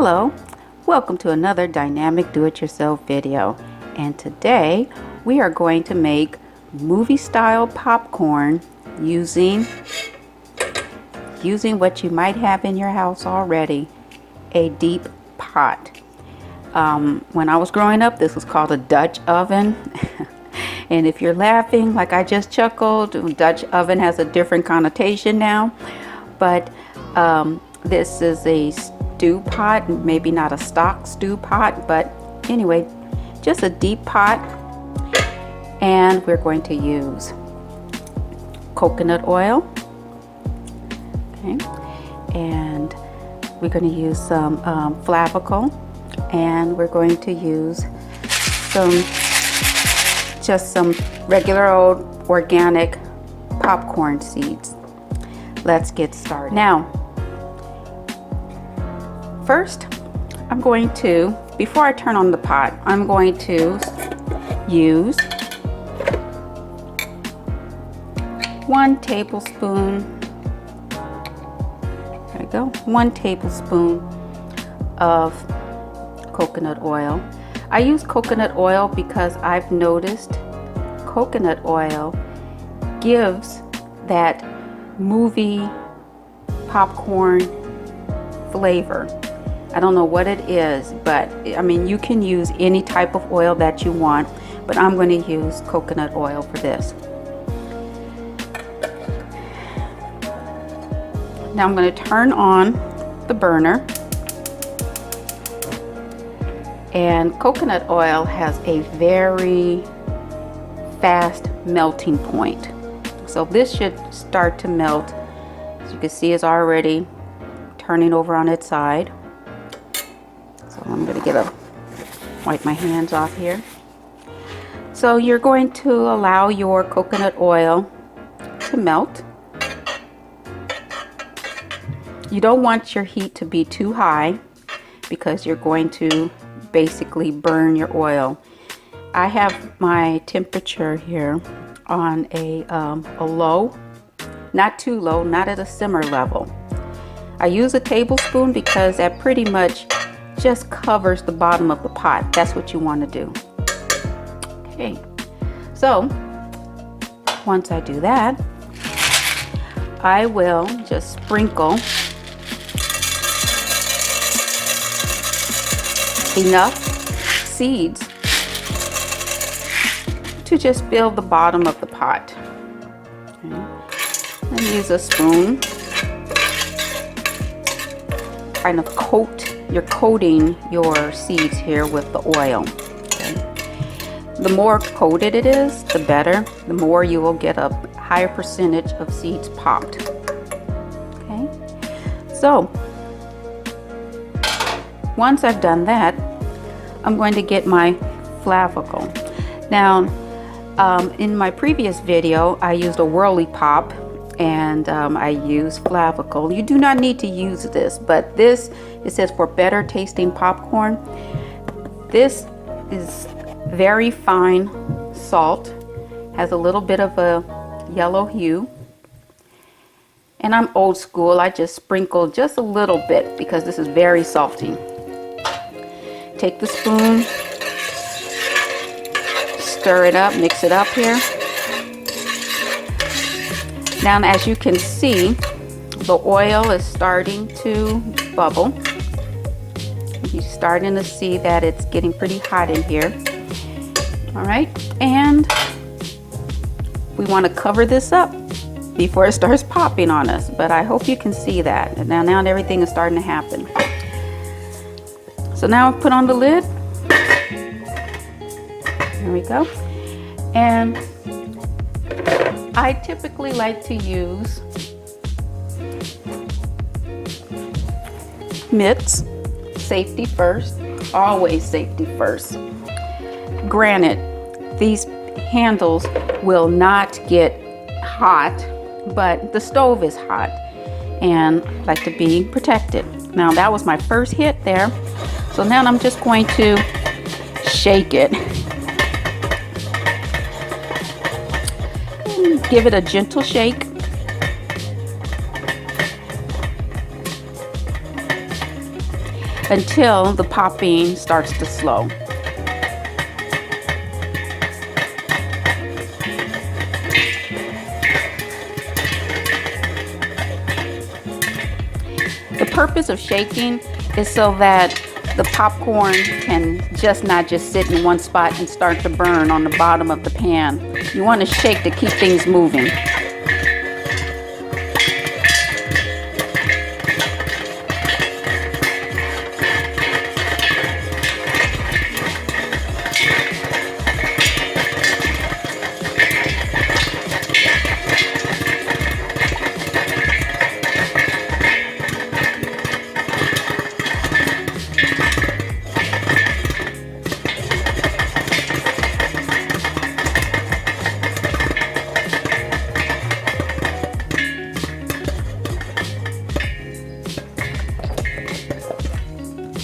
Hello, welcome to another dynamic do-it-yourself video, and today we are going to make movie style popcorn using what you might have in your house already, a deep pot. When I was growing up, this was called a Dutch oven. And if you're laughing like I just chuckled, Dutch oven has a different connotation now, but this is a stew pot, maybe not a stock stew pot, but anyway, just a deep pot. And we're going to use coconut oil, okay, and we're going to use some Flavacol, and we're going to use just some regular old organic popcorn seeds. Let's get started. Now, first, I'm going to, before I turn on the pot, I'm going to use 1 tablespoon, there we go, 1 tablespoon of coconut oil. I use coconut oil because I've noticed coconut oil gives that movie popcorn flavor. I don't know what it is, but I mean, you can use any type of oil that you want, but I'm going to use coconut oil for this. Now I'm going to turn on the burner, and coconut oil has a very fast melting point. So this should start to melt. As you can see, it's already turning over on its side. So I'm going to wipe my hands off here. So you're going to allow your coconut oil to melt. You don't want your heat to be too high because you're going to basically burn your oil. I have my temperature here on a low, not too low, not at a simmer level. I use a tablespoon because that pretty much just covers the bottom of the pot. That's what you want to do. Okay, so once I do that, I will just sprinkle enough seeds to just fill the bottom of the pot. Okay. And use a spoon, kind of you're coating your seeds here with the oil. Okay. The more coated it is, the better. The more you will get a higher percentage of seeds popped. Okay. So once I've done that, I'm going to get my Flavacol. Now, in my previous video, I used a whirly pop, and I used Flavacol. You do not need to use this, but this, it says for better tasting popcorn. This is very fine salt, has a little bit of a yellow hue, and I'm old school. I just sprinkle just a little bit because this is very salty. Take the spoon, stir it up, mix it up here. Now, as you can see, the oil is starting to bubble. You're starting to see that it's getting pretty hot in here. All right, and we want to cover this up before it starts popping on us, but I hope you can see that. And now everything is starting to happen. So now I put on the lid. There we go. And I typically like to use mitts. Safety first, always safety first. Granted, these handles will not get hot, but the stove is hot and I like to be protected. Now that was my first hit there. So now I'm just going to shake it. And give it a gentle shake. until the popping starts to slow. The purpose of shaking is so that the popcorn can not just sit in one spot and start to burn on the bottom of the pan. You want to shake to keep things moving.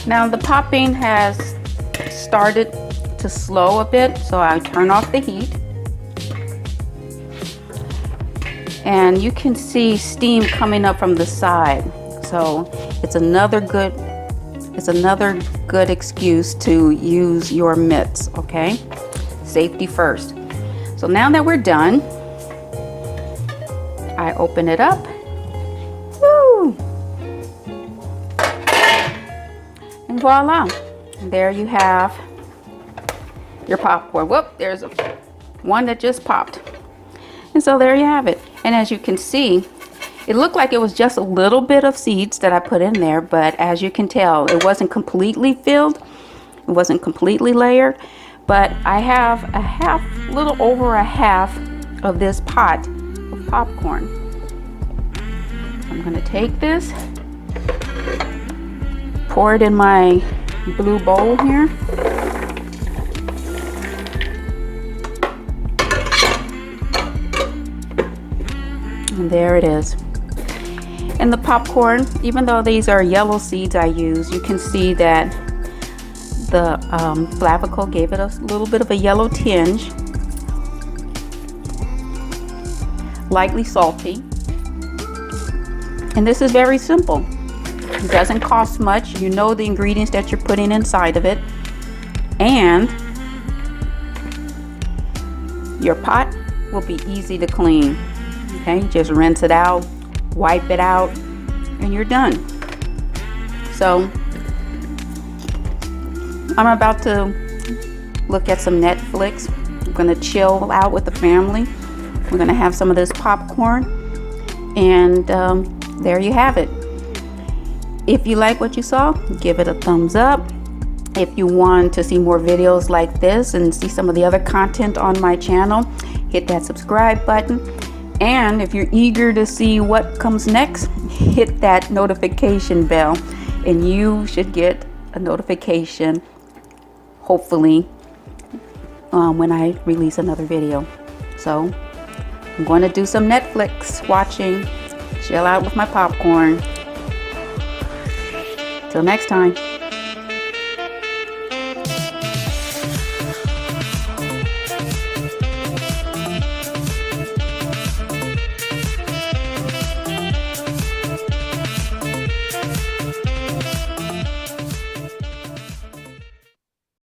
Now the popping has started to slow a bit, so I turn off the heat. And you can see steam coming up from the side. So it's another good excuse to use your mitts, okay? Safety first. So now that we're done, I open it up. Woo! And voila, there you have your popcorn. Whoop, there's one that just popped. And so there you have it. And as you can see, it looked like it was just a little bit of seeds that I put in there, but as you can tell, it wasn't completely filled. It wasn't completely layered, but I have a little over a half of this pot of popcorn. I'm gonna take this, pour it in my blue bowl here. And there it is. And the popcorn, even though these are yellow seeds I use, you can see that the Flavacol gave it a little bit of a yellow tinge. Lightly salty. And this is very simple. It doesn't cost much. You know the ingredients that you're putting inside of it. And your pot will be easy to clean. Okay, just rinse it out, wipe it out, and you're done. So I'm about to look at some Netflix. I'm gonna chill out with the family. We're gonna have some of this popcorn, and there you have it. If you like what you saw, give it a thumbs up. If you want to see more videos like this and see some of the other content on my channel, hit that subscribe button. And if you're eager to see what comes next, hit that notification bell and you should get a notification, hopefully, when I release another video. So I'm going to do some Netflix watching, chill out with my popcorn. Till next time.